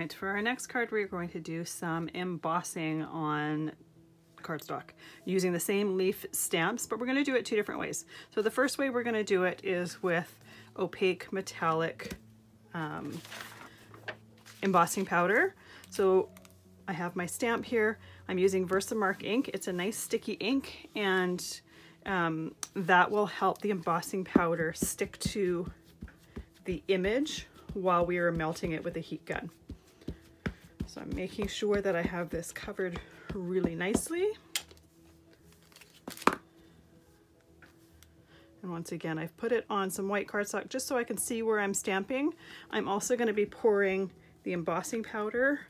right, for our next card, we're going to do some embossing on cardstock using the same leaf stamps, but we're going to do it two different ways. So the first way we're going to do it is with opaque metallic embossing powder. So I have my stamp here. I'm using Versamark ink. It's a nice sticky ink, and that will help the embossing powder stick to the image while we are melting it with a heat gun. So I'm making sure that I have this covered really nicely. And once again, I've put it on some white cardstock just so I can see where I'm stamping. I'm also going to be pouring the embossing powder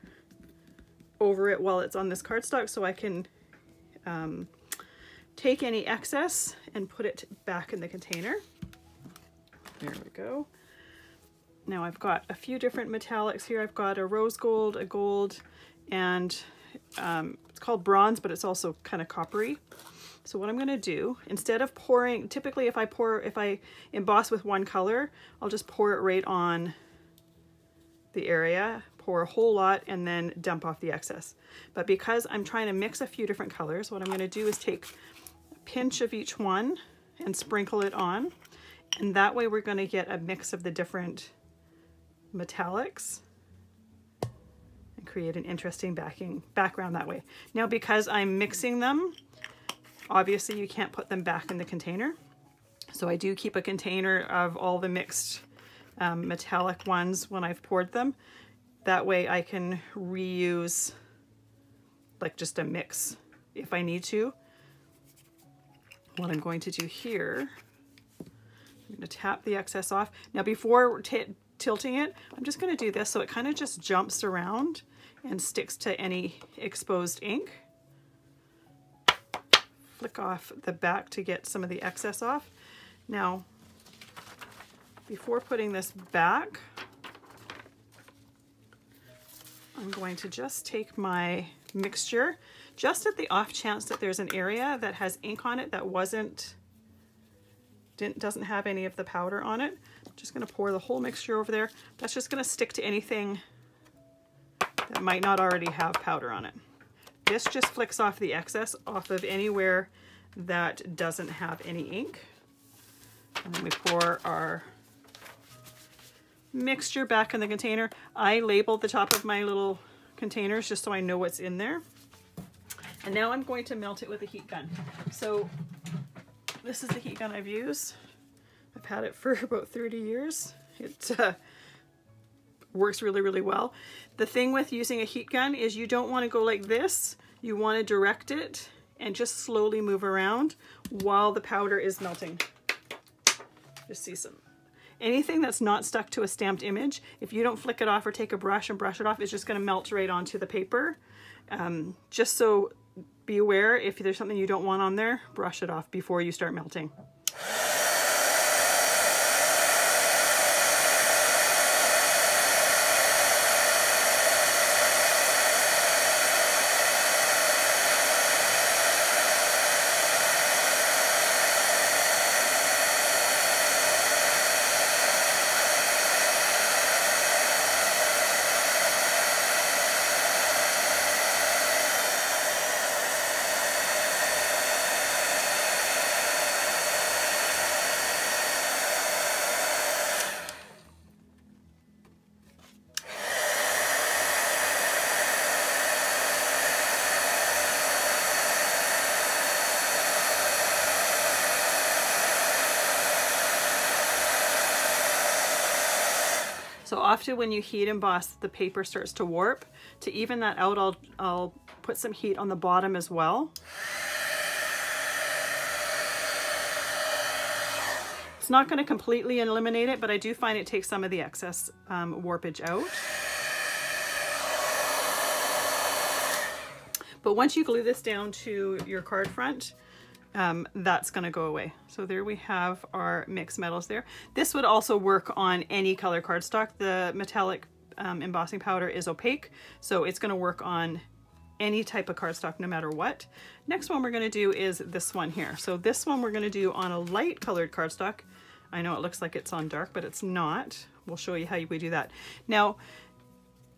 over it while it's on this cardstock so I can take any excess and put it back in the container. There we go. Now I've got a few different metallics here. I've got a rose gold, a gold, and it's called bronze, but it's also kind of coppery. So what I'm going to do, instead of pouring, typically if I emboss with one color, I'll just pour it right on the area, pour a whole lot, and then dump off the excess. But because I'm trying to mix a few different colors, what I'm going to do is take a pinch of each one and sprinkle it on. And that way we're going to get a mix of the different metallics and create an interesting background that way. Now, because I'm mixing them, obviously you can't put them back in the container. So I do keep a container of all the mixed metallic ones when I've poured them. That way I can reuse like just a mix if I need to. What I'm going to do here, I'm going to tap the excess off. Now before tilting it, I'm just going to do this so it kind of just jumps around and sticks to any exposed ink. Flick off the back to get some of the excess off. Now, before putting this back, I'm going to just take my mixture, just at the off chance that there's an area that has ink on it that doesn't have any of the powder on it. I'm just going to pour the whole mixture over there. That's just going to stick to anything that might not already have powder on it. This just flicks off the excess off of anywhere that doesn't have any ink. And then we pour our mixture back in the container. I labeled the top of my little containers just so I know what's in there. And now I'm going to melt it with a heat gun. So this is the heat gun I've used. I've had it for about 30 years. It works really, really well. The thing with using a heat gun is you don't want to go like this. You want to direct it and just slowly move around while the powder is melting. Just see some. Anything that's not stuck to a stamped image, if you don't flick it off or take a brush and brush it off, it's just going to melt right onto the paper. Just so be aware, if there's something you don't want on there, brush it off before you start melting. So often when you heat emboss, the paper starts to warp. To even that out, I'll put some heat on the bottom as well. It's not going to completely eliminate it, but I do find it takes some of the excess warpage out. But once you glue this down to your card front, that's going to go away. So there we have our mixed metals there. This would also work on any color cardstock. The metallic embossing powder is opaque, so it's going to work on any type of cardstock no matter what. Next one we're going to do is this one here. So this one we're going to do on a light colored cardstock. I know it looks like it's on dark, but it's not. We'll show you how we do that. Now,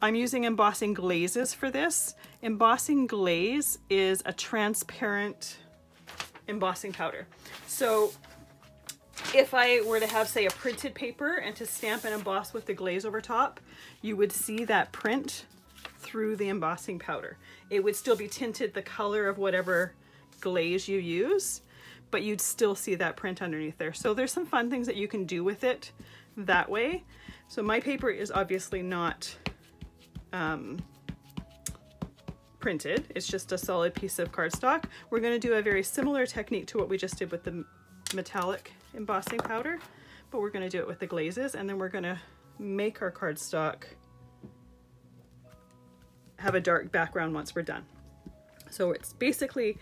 I'm using Embossing Glazes for this. Embossing Glaze is a transparent embossing powder. So if I were to have, say, a printed paper and to stamp and emboss with the glaze over top, you would see that print through the embossing powder. It would still be tinted the color of whatever glaze you use, but you'd still see that print underneath there. So there's some fun things that you can do with it that way. So my paper is obviously not printed. It's just a solid piece of cardstock. We're going to do a very similar technique to what we just did with the metallic embossing powder, but we're going to do it with the glazes, and then we're going to make our cardstock have a dark background once we're done. So it's basically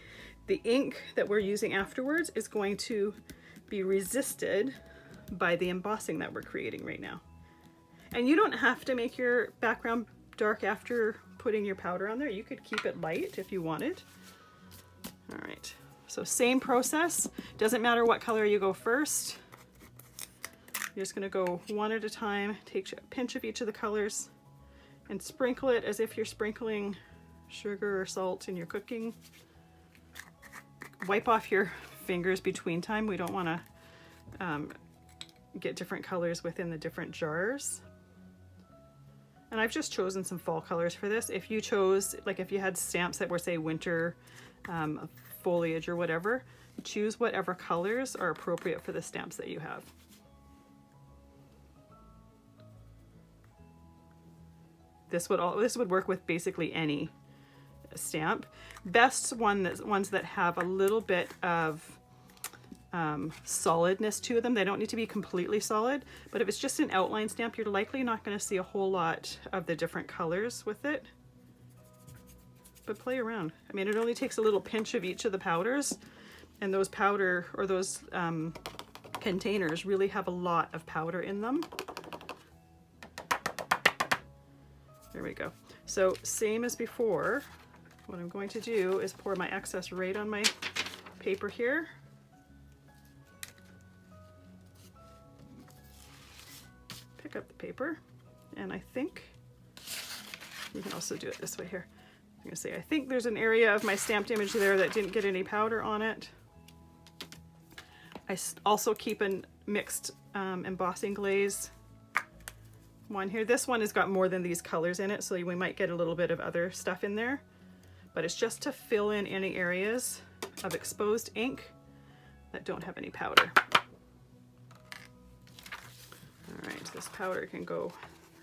the ink that we're using afterwards is going to be resisted by the embossing that we're creating right now. And you don't have to make your background dark after putting your powder on there. You could keep it light if you wanted. All right, so same process. Doesn't matter what color you go first. You're just gonna go one at a time, take a pinch of each of the colors and sprinkle it as if you're sprinkling sugar or salt in your cooking. Wipe off your fingers between time. We don't wanna get different colors within the different jars. And I've just chosen some fall colors for this. If you chose, like if you had stamps that were, say, winter foliage or whatever, choose whatever colors are appropriate for the stamps that you have. This would work with basically any stamp. Best ones that have a little bit of solidness to them. They don't need to be completely solid, but if it's just an outline stamp, you're likely not going to see a whole lot of the different colors with it. But play around. I mean, it only takes a little pinch of each of the powders, and those powder or those containers really have a lot of powder in them. There we go. So same as before, what I'm going to do is pour my excess right on my paper here. Pick up the paper, and I think you can also do it this way here. I'm gonna say I think there's an area of my stamped image there that didn't get any powder on it. I also keep a mixed embossing glaze one here. This one has got more than these colors in it, so we might get a little bit of other stuff in there, but it's just to fill in any areas of exposed ink that don't have any powder. All right, this powder can go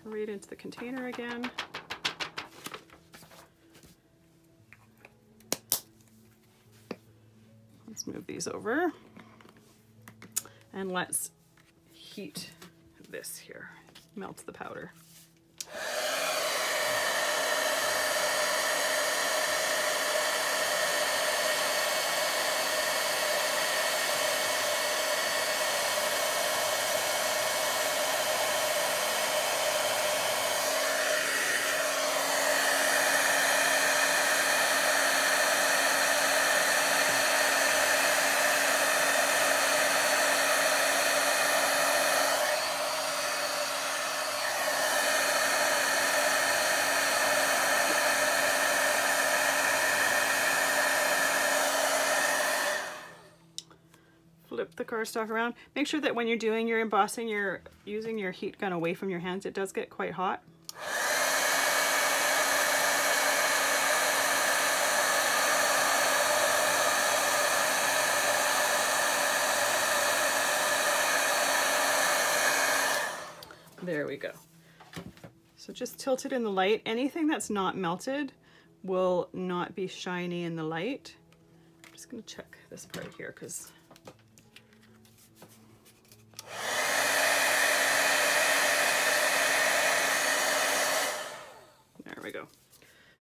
right into the container again. Let's move these over, and let's heat this here. Melt the powder. Flip the cardstock around. Make sure that when you're doing your embossing, you're using your heat gun away from your hands. It does get quite hot. There we go. So just tilt it in the light. Anything that's not melted will not be shiny in the light. I'm just going to check this part here because